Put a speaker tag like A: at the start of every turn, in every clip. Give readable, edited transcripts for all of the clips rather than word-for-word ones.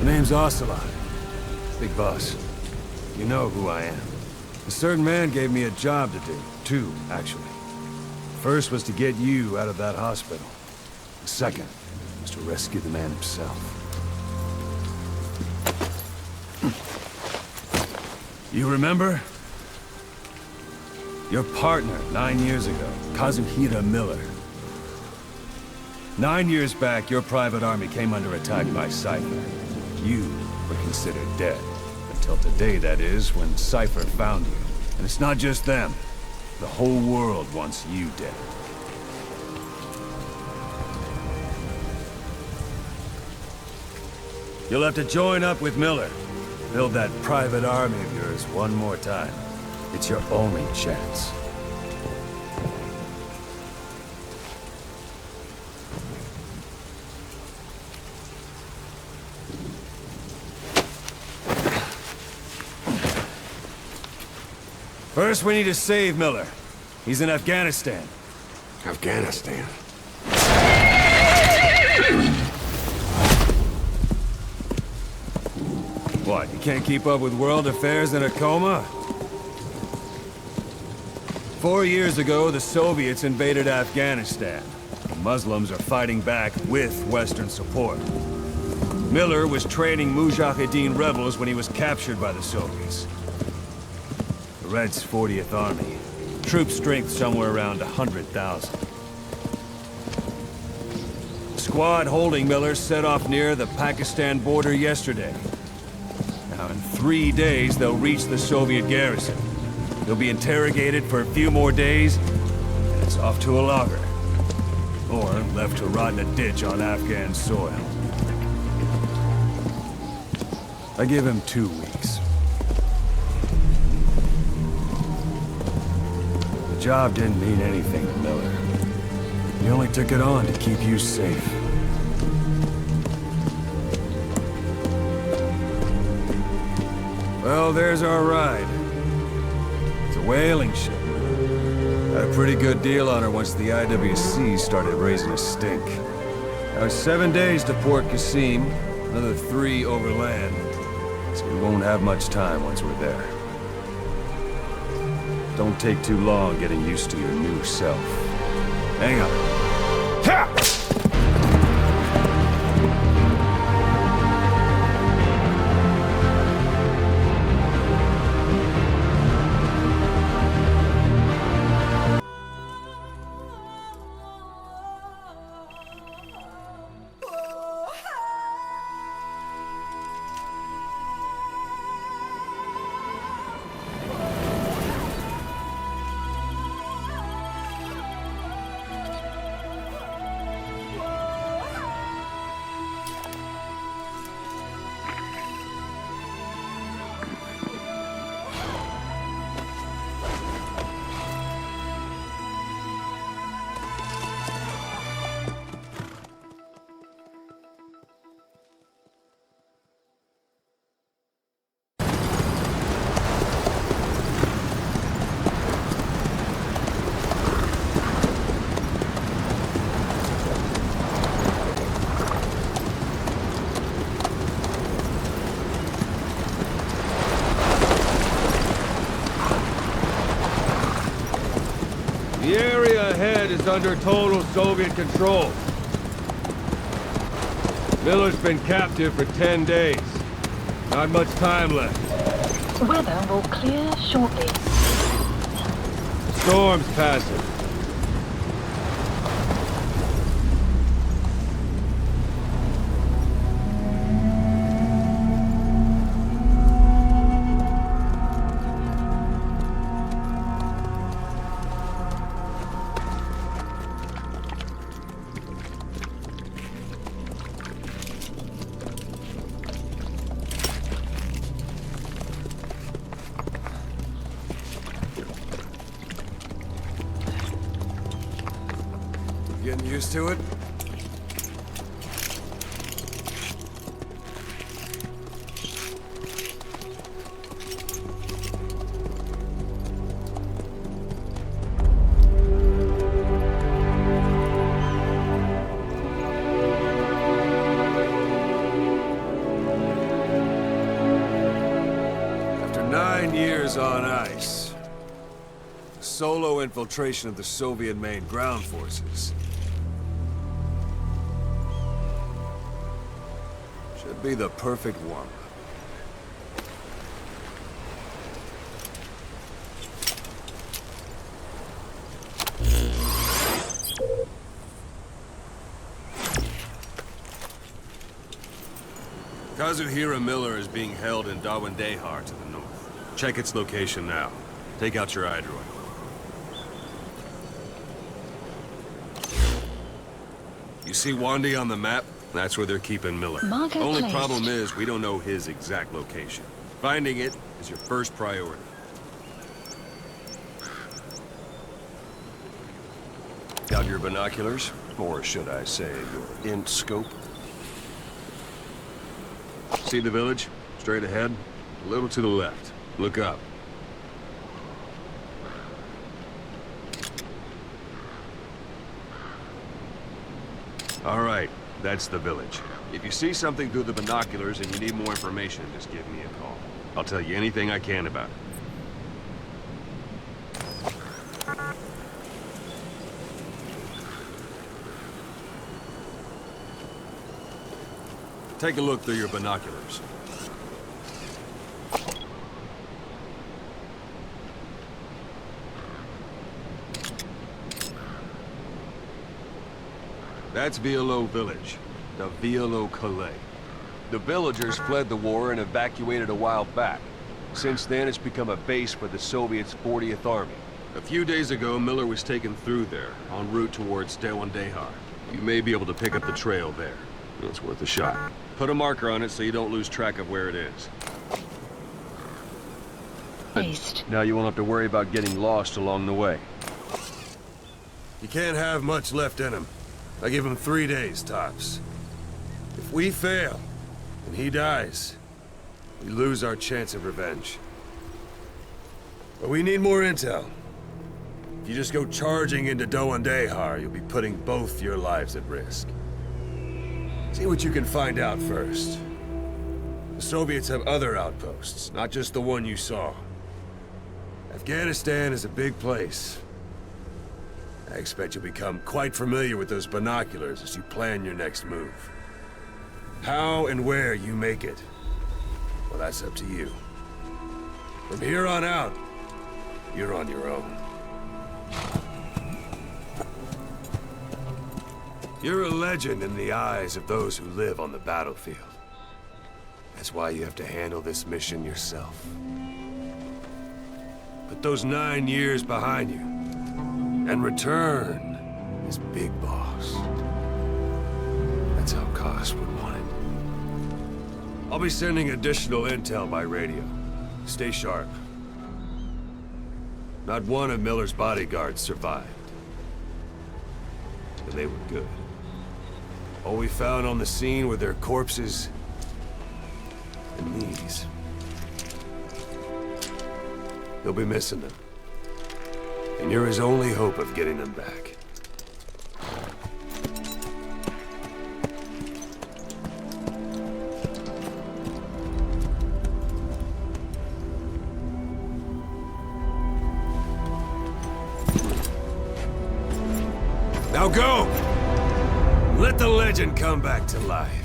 A: My name's Ocelot. Big boss. You know who I am. A certain man gave me a job to do. Two, actually. First was to get you out of that hospital. The second was to rescue the man himself. You remember? Your partner 9 years ago, Kazuhira Miller. 9 years back, your private army came under attack by Cypher. You were considered dead. Until today, that is, when Cypher found you. And it's not just them. The whole world wants you dead. You'll have to join up with Miller. Build that private army of yours one more time. It's your only chance. First, we need to save Miller. He's in Afghanistan.
B: Afghanistan?
A: What, you can't keep up with world affairs in a coma? 4 years ago, the Soviets invaded Afghanistan. The Muslims are fighting back with Western support. Miller was training Mujahideen rebels when he was captured by the Soviets. The Red's 40th Army. Troop strength somewhere around 100,000. The squad holding Miller set off near the Pakistan border yesterday. Now, in 3 days, they'll reach the Soviet garrison. They'll be interrogated for a few more days, and it's off to a lager. Or left to rot in a ditch on Afghan soil. I give him 2 weeks. The job didn't mean anything to Miller. He only took it on to keep you safe. Well, there's our ride. It's a whaling ship. Had a pretty good deal on her once the IWC started raising a stink. Now it's 7 days to Port Qasim, another 3 overland. So we won't have much time once we're there. Don't take too long getting used to your new self. Hang on. Ha! The area ahead is under total Soviet control. Miller's been captive for 10 days. Not much time left.
C: Weather will clear shortly.
A: Storm's passing. Getting used to it? Fires on ice. Solo infiltration of the Soviet main ground forces. Should be the perfect one. Kazuhira Miller is being held in Dawandehar to the north. Check its location now. Take out your iDroid. You see Wandi on the map? That's where they're keeping Miller.
C: Marker
A: Only
C: placed.
A: problem is we don't know his exact location. Finding it is your first priority. Got your binoculars? Or should I say, your int scope? See the village? Straight ahead? A little to the left. Look up. All right, that's the village. If you see something through the binoculars and you need more information, just give me a call. I'll tell you anything I can about it. Take a look through your binoculars. That's Violo Village, the Violo Calais. The villagers fled the war and evacuated a while back. Since then, it's become a base for the Soviets' 40th Army. A few days ago, Miller was taken through there, en route towards Dawandehar. You may be able to pick up the trail there. It's worth a shot. Put a marker on it so you don't lose track of where it is.
C: East.
A: Now you won't have to worry about getting lost along the way. You can't have much left in him. I give him 3 days, tops. If we fail, and he dies, we lose our chance of revenge. But we need more intel. If you just go charging into Dawandehar, you'll be putting both your lives at risk. See what you can find out first. The Soviets have other outposts, not just the one you saw. Afghanistan is a big place. I expect you'll become quite familiar with those binoculars as you plan your next move. How and where you make it, well, that's up to you. From here on out, you're on your own. You're a legend in the eyes of those who live on the battlefield. That's why you have to handle this mission yourself. Put those 9 years behind you, and return as Big Boss. That's how Koss would want it. I'll be sending additional intel by radio. Stay sharp. Not one of Miller's bodyguards survived. And they were good. All we found on the scene were their corpses and knees. You'll be missing them. And you're his only hope of getting them back. Now go! Let the legend come back to life.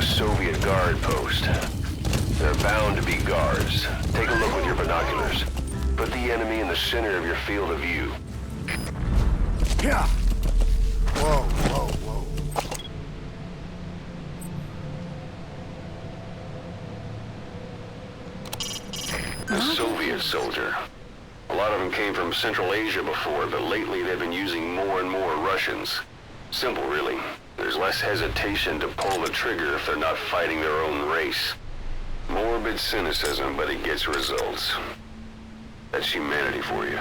B: Soviet guard post. They're bound to be guards. Take a look with your binoculars. Put the enemy in the center of your field of view.
D: Yeah. Whoa, whoa, whoa.
B: The Soviet Soviet soldier. A lot of them came from Central Asia before, but lately they've been using more and more Russians. Simple, really. There's less hesitation to pull the trigger if they're not fighting their own race. Morbid cynicism, but it gets results. That's humanity for you.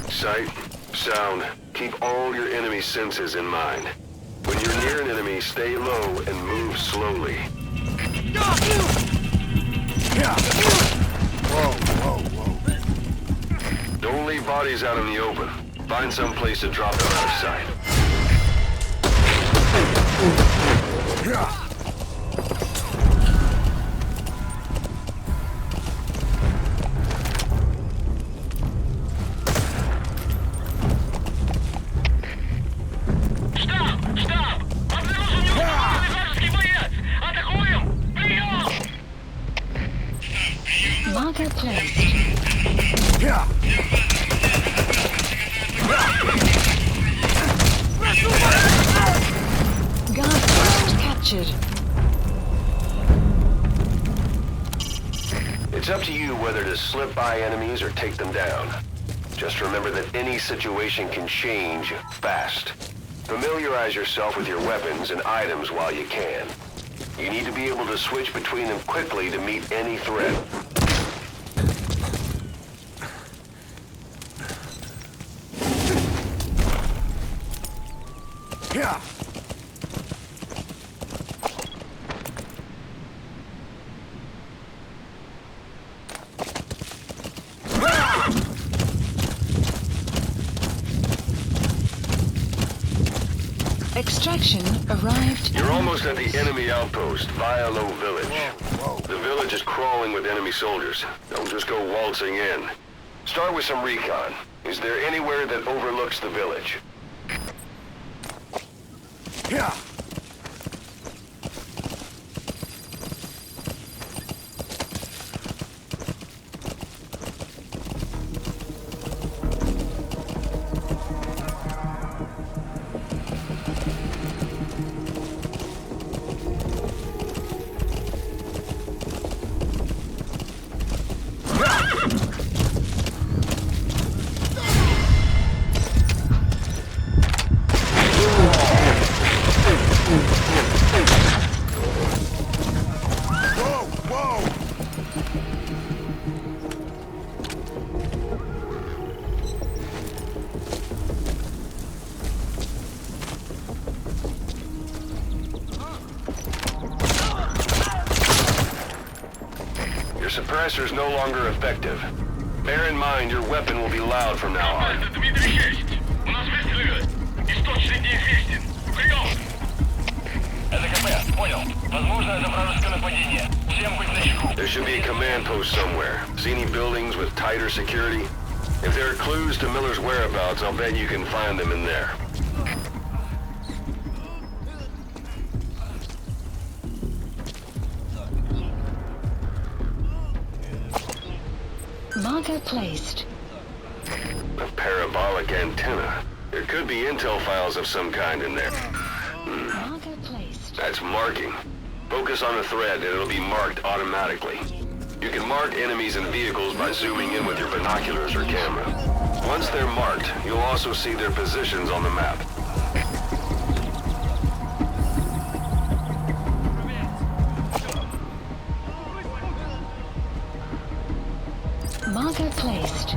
B: Sight, sound, keep all your enemy senses in mind. When you're near an enemy, stay low and move slowly.
D: Whoa, whoa, whoa.
B: Don't leave bodies out in the open. Find some place to drop them out of sight.
C: Marker placed. Guard post captured.
B: It's up to you whether to slip by enemies or take them down. Just remember that any situation can change fast. Familiarize yourself with your weapons and items while you can. You need to be able to switch between them quickly to meet any threat.
C: Extraction arrived.
B: You're almost at the enemy outpost, Vialo Village.
D: Whoa.
B: The village is crawling with enemy soldiers. Don't just go waltzing in. Start with some recon. Is there anywhere that overlooks the village? Suppressor's no longer effective. Bear in mind your weapon will be loud from now on. There should be a command post somewhere. See any buildings with tighter security? If there are clues to Miller's whereabouts, I'll bet you can find them in there.
C: Marker placed.
B: A parabolic antenna. There could be intel files of some kind in there.
C: Marker placed.
B: That's marking. Focus on a thread and it'll be marked automatically. You can mark enemies and vehicles by zooming in with your binoculars or camera. Once they're marked, you'll also see their positions on the map.
C: Marker placed.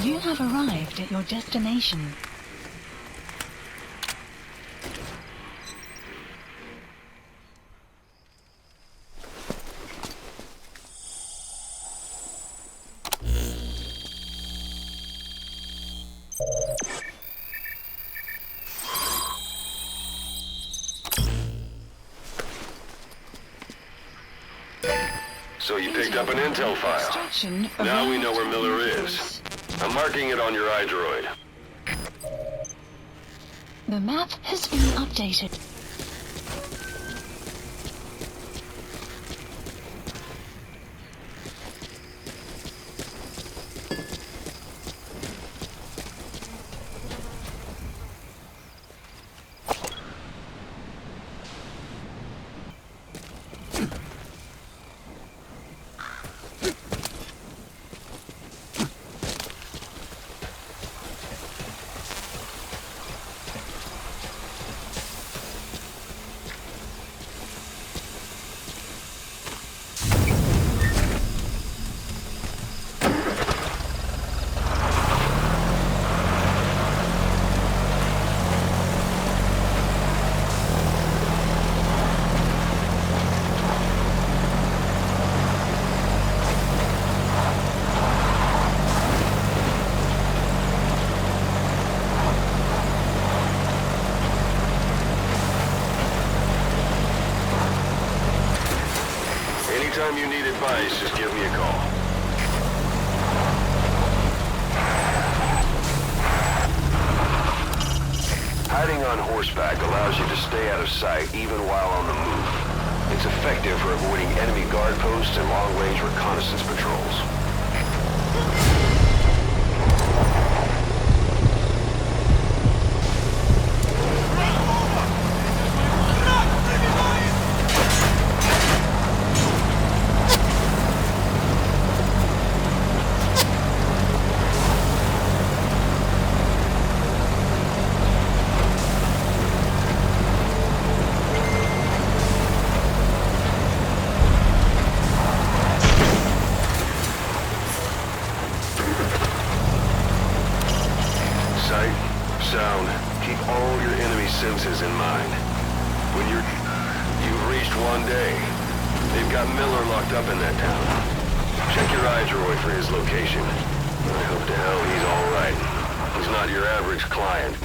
C: You have arrived at your destination.
B: So you picked up an intel file. Now we know where Miller is. I'm marking it on your iDroid.
C: The map has been updated.
B: Anytime you need advice, just give me a call. Hiding on horseback allows you to stay out of sight even while on the move. It's effective for avoiding enemy guard posts and long-range reconnaissance patrols. Sound. Keep all your enemy senses in mind. When you've reached one day, they've got Miller locked up in that town. Check your iDroid for his location. I hope to hell he's all right. He's not your average client.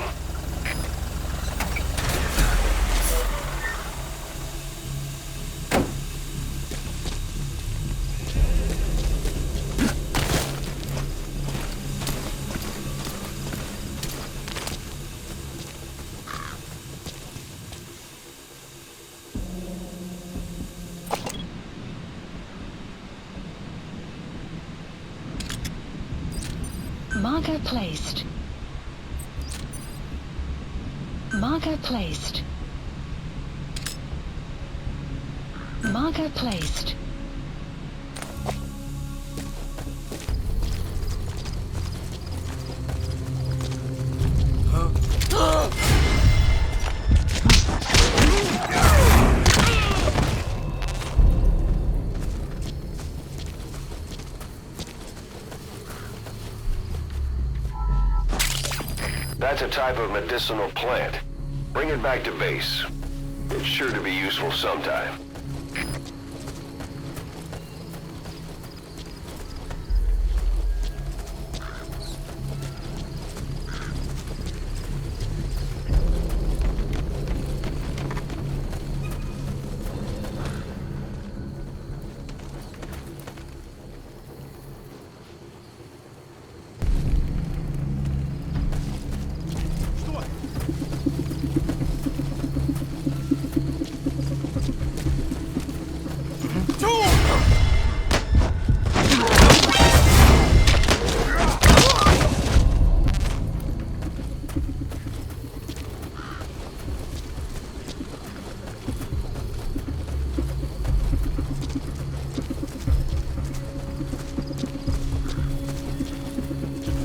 C: Marker placed. Marker placed. Marker placed.
B: That's a type of medicinal plant. Bring it back to base. It's sure to be useful sometime.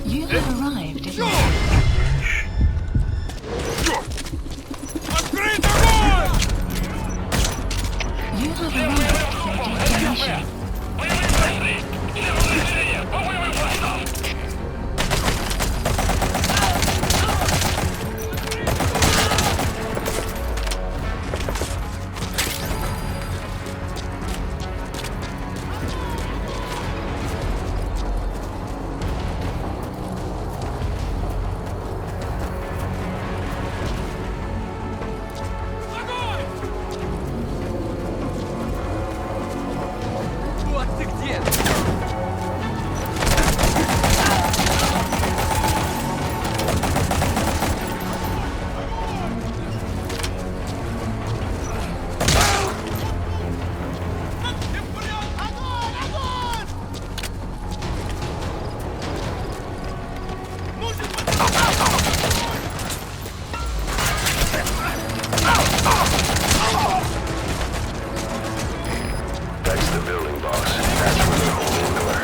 C: You have arrived at your... You have arrived at your destination.
B: That's the building, boss. That's where they're holding Miller.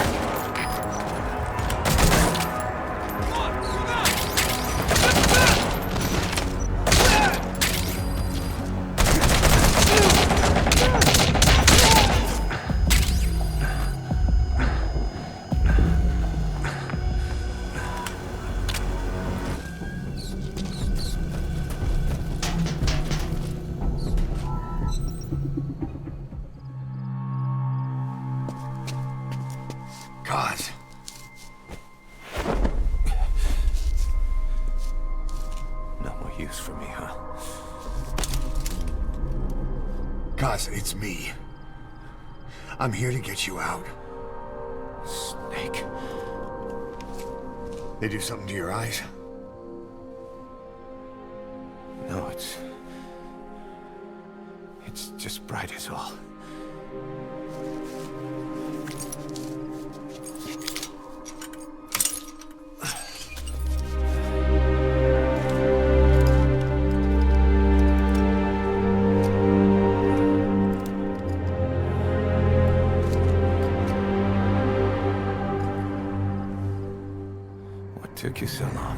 D: Kaz.
A: No more use for me, huh?
D: Kaz, it's me. I'm here to get you out.
A: Snake.
D: They do something to your eyes?
A: No, it's just bright as all. What took you so long?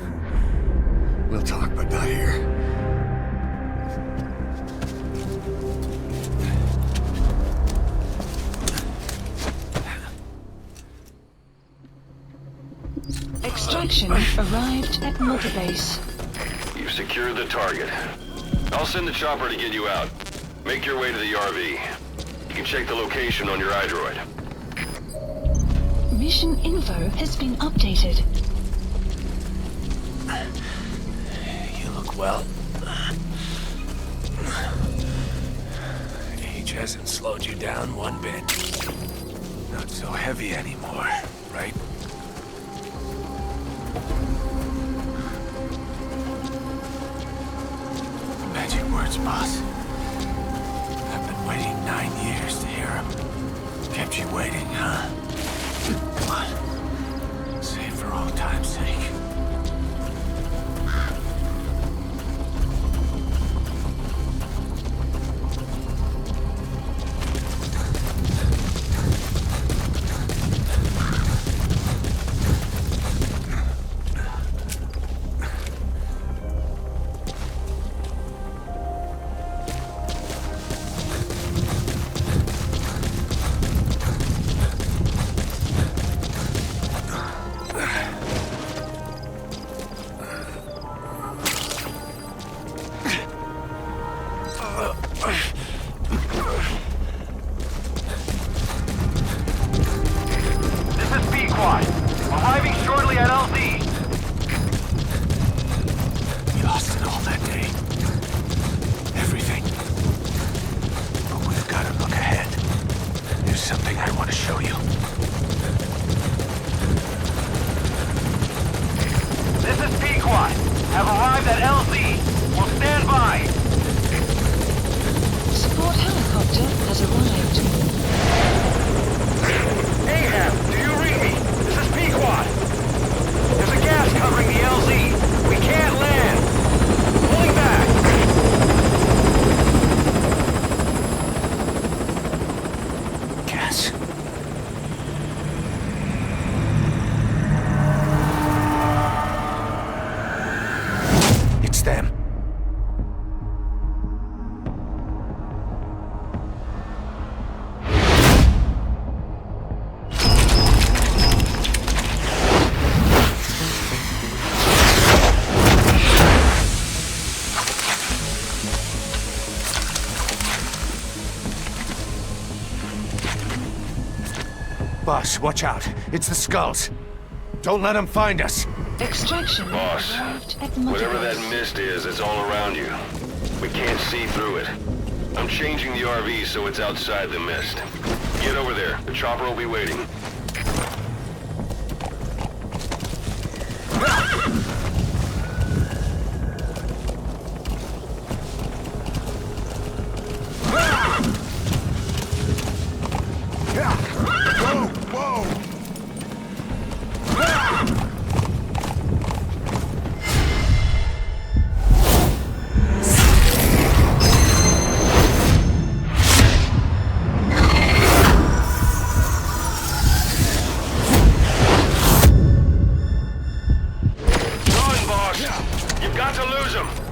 D: We'll talk, but not here.
C: Extraction arrived at Mother Base.
B: You've secured the target. I'll send the chopper to get you out. Make your way to the RV. You can check the location on your iDroid.
C: Mission info has been updated.
A: You look well. Age hasn't slowed you down one bit. Not so heavy anymore, right? Magic words, boss. I've been waiting 9 years to hear them. Kept you waiting, huh? Come on. Say it for old time's sake.
E: Have arrived at LZ. Will stand by.
C: Support helicopter has arrived.
E: Ahab, do you read me? This is Pequod. There's a gas covering the LZ. We can't land. Pulling back.
A: Gas. It's them. Boss, watch out. It's the skulls. Don't let them find us.
C: Extraction
B: Boss,
C: arrived at Mother
B: whatever that
C: Base.
B: mist is, it's all around you. We can't see through it. I'm changing the RV so it's outside the mist. Get over there. The chopper will be waiting. You've got to lose him!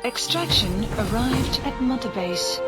C: Extraction arrived at Mother Base.